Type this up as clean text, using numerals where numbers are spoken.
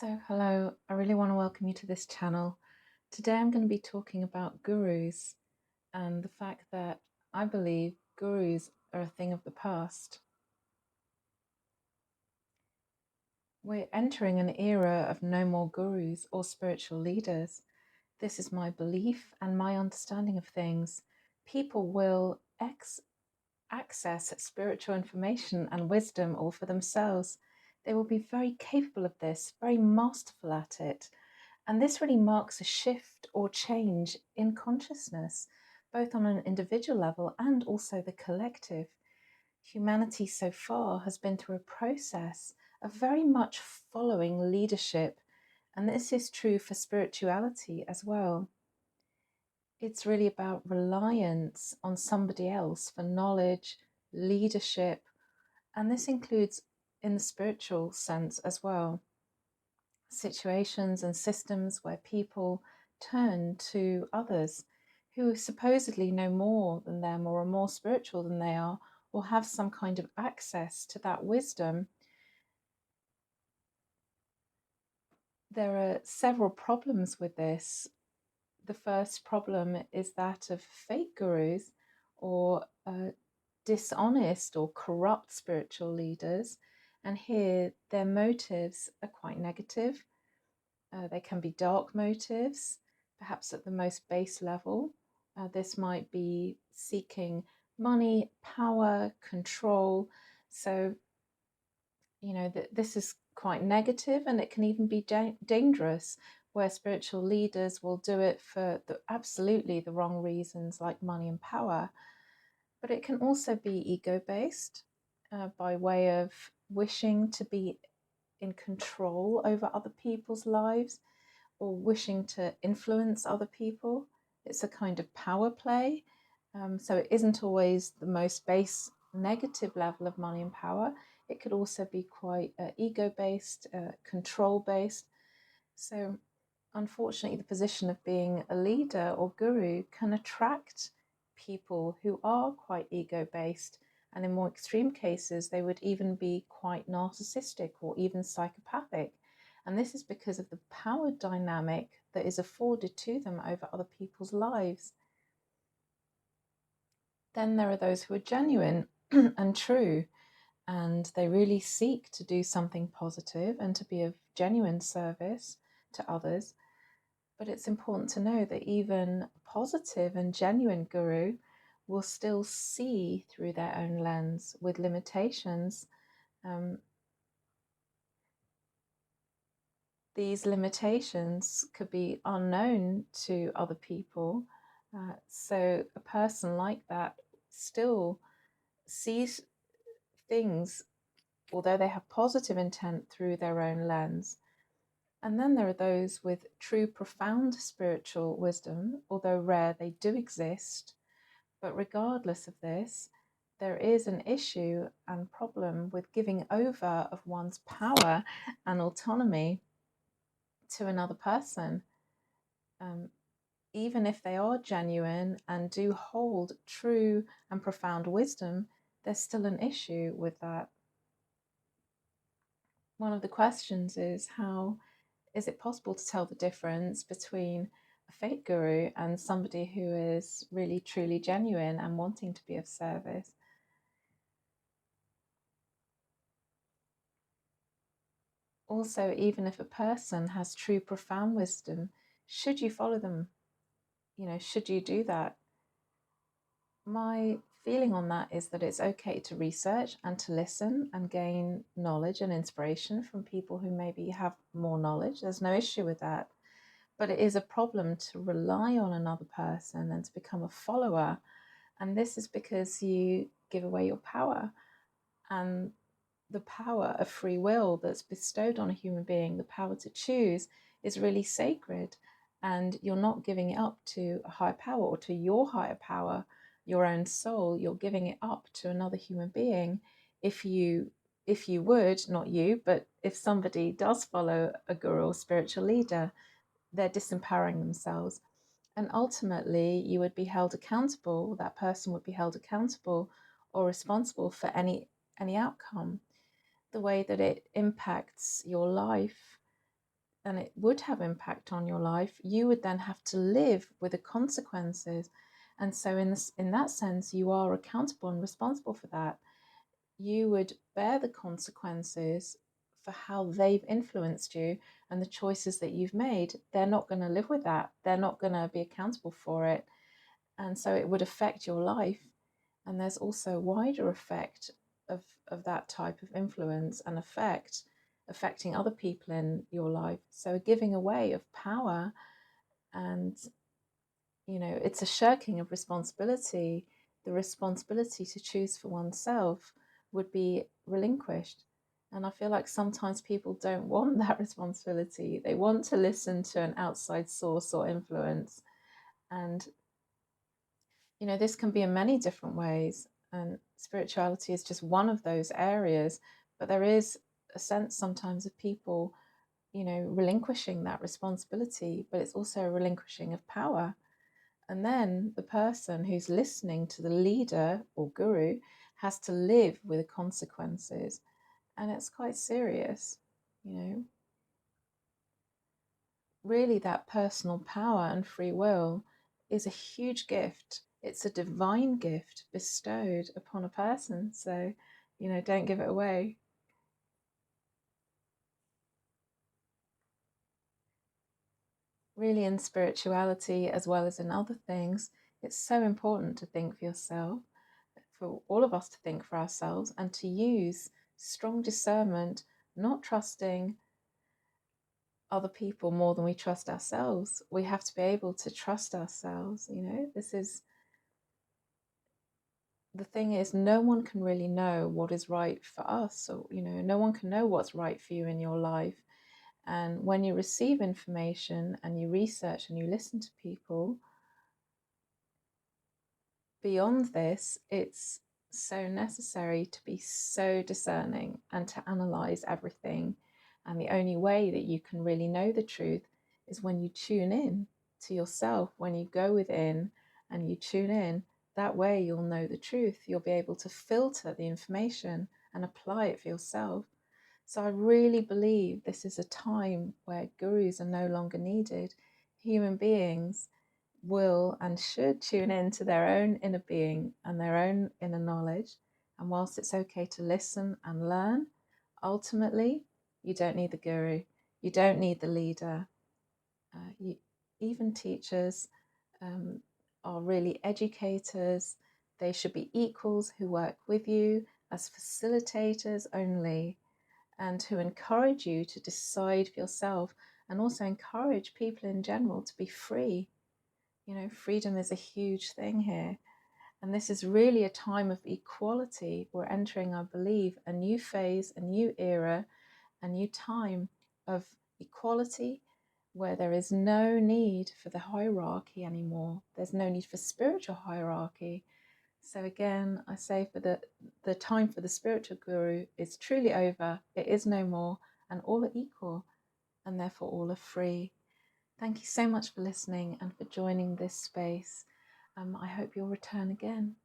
Hello, I really want to welcome you to this channel. Today I'm going to be talking about gurus and the fact that I believe gurus are a thing of the past. We're entering an era of no more gurus or spiritual leaders. This is my belief and my understanding of things. People will access spiritual information and wisdom all for themselves. They will be very capable of this, very masterful at it. And this really marks a shift or change in consciousness, both on an individual level and also the collective. Humanity so far has been through a process of very much following leadership, and this is true for spirituality as well. It's really about reliance on somebody else for knowledge, leadership, and this includes in the spiritual sense as well. Situations and systems where people turn to others who supposedly know more than them or are more spiritual than they are or have some kind of access to that wisdom. There are several problems with this. The first problem is that of fake gurus or dishonest or corrupt spiritual leaders, and here their motives are quite negative. They can be dark motives, perhaps at the most base level. This might be seeking money, power, control. So, this is quite negative, and it can even be dangerous, where spiritual leaders will do it for absolutely the wrong reasons, like money and power. But it can also be ego-based, by way of wishing to be in control over other people's lives or wishing to influence other people. It's a kind of power play. So it isn't always the most base negative level of money and power. It could also be quite ego-based, control-based. So unfortunately, the position of being a leader or guru can attract people who are quite ego-based, and in more extreme cases, they would even be quite narcissistic or even psychopathic. And this is because of the power dynamic that is afforded to them over other people's lives. Then there are those who are genuine and true, and they really seek to do something positive and to be of genuine service to others. But it's important to know that even a positive and genuine guru will still see through their own lens with limitations. These limitations could be unknown to other people. So a person like that still sees things, although they have positive intent, through their own lens. And then there are those with true, profound spiritual wisdom, although rare, they do exist. But regardless of this, there is an issue and problem with giving over of one's power and autonomy to another person. Even if they are genuine and do hold true and profound wisdom, there's still an issue with that. One of the questions is, how is it possible to tell the difference between a fake guru and somebody who is really truly genuine and wanting to be of service? Also, even if a person has true profound wisdom, should you follow them? Should you do that? My feeling on that is that it's okay to research and to listen and gain knowledge and inspiration from people who maybe have more knowledge. There's no issue with that. But it is a problem to rely on another person and to become a follower. And this is because you give away your power. And the power of free will that's bestowed on a human being, the power to choose, is really sacred. And you're not giving it up to a higher power or to your higher power, your own soul. You're giving it up to another human being. If you would, not you, but if somebody does follow a guru or spiritual leader, they're disempowering themselves. And ultimately, you would be held accountable, that person would be held accountable or responsible for any outcome. The way that it impacts your life and it would have impact on your life, you would then have to live with the consequences. And so in that sense, you are accountable and responsible for that. You would bear the consequences for how they've influenced you and the choices that you've made. They're not going to live with that. They're not going to be accountable for it. And so it would affect your life. And there's also a wider effect of that type of influence and affecting other people in your life. So a giving away of power, and it's a shirking of responsibility. The responsibility to choose for oneself would be relinquished. And I feel like sometimes people don't want that responsibility. They want to listen to an outside source or influence. And this can be in many different ways, and spirituality is just one of those areas. But there is a sense sometimes of people, relinquishing that responsibility, but it's also a relinquishing of power. And then the person who's listening to the leader or guru has to live with the consequences. And it's quite serious, Really, that personal power and free will is a huge gift. It's a divine gift bestowed upon a person. So, don't give it away. Really, in spirituality as well as in other things, it's so important to think for yourself, for all of us to think for ourselves, and to use strong discernment, not trusting other people more than we trust ourselves. We have to be able to trust ourselves. This is the thing is, no one can really know what is right for us. So, no one can know what's right for you in your life. And when you receive information and you research and you listen to people, beyond this, it's so necessary to be so discerning and to analyze everything. And the only way that you can really know the truth is when you tune in to yourself, when you go within and you tune in. That way you'll know the truth. You'll be able to filter the information and apply it for yourself. So I really believe this is a time where gurus are no longer needed. Human beings will and should tune in to their own inner being and their own inner knowledge. And whilst it's okay to listen and learn, ultimately, you don't need the guru, you don't need the leader. Even teachers are really educators. They should be equals who work with you as facilitators only, and who encourage you to decide for yourself, and also encourage people in general to be free. Freedom is a huge thing here. And this is really a time of equality. We're entering, I believe, a new phase, a new era, a new time of equality, where there is no need for the hierarchy anymore. There's no need for spiritual hierarchy. So again, I say for the time for the spiritual guru is truly over. It is no more, and all are equal, and therefore all are free. Thank you so much for listening and for joining this space. I hope you'll return again.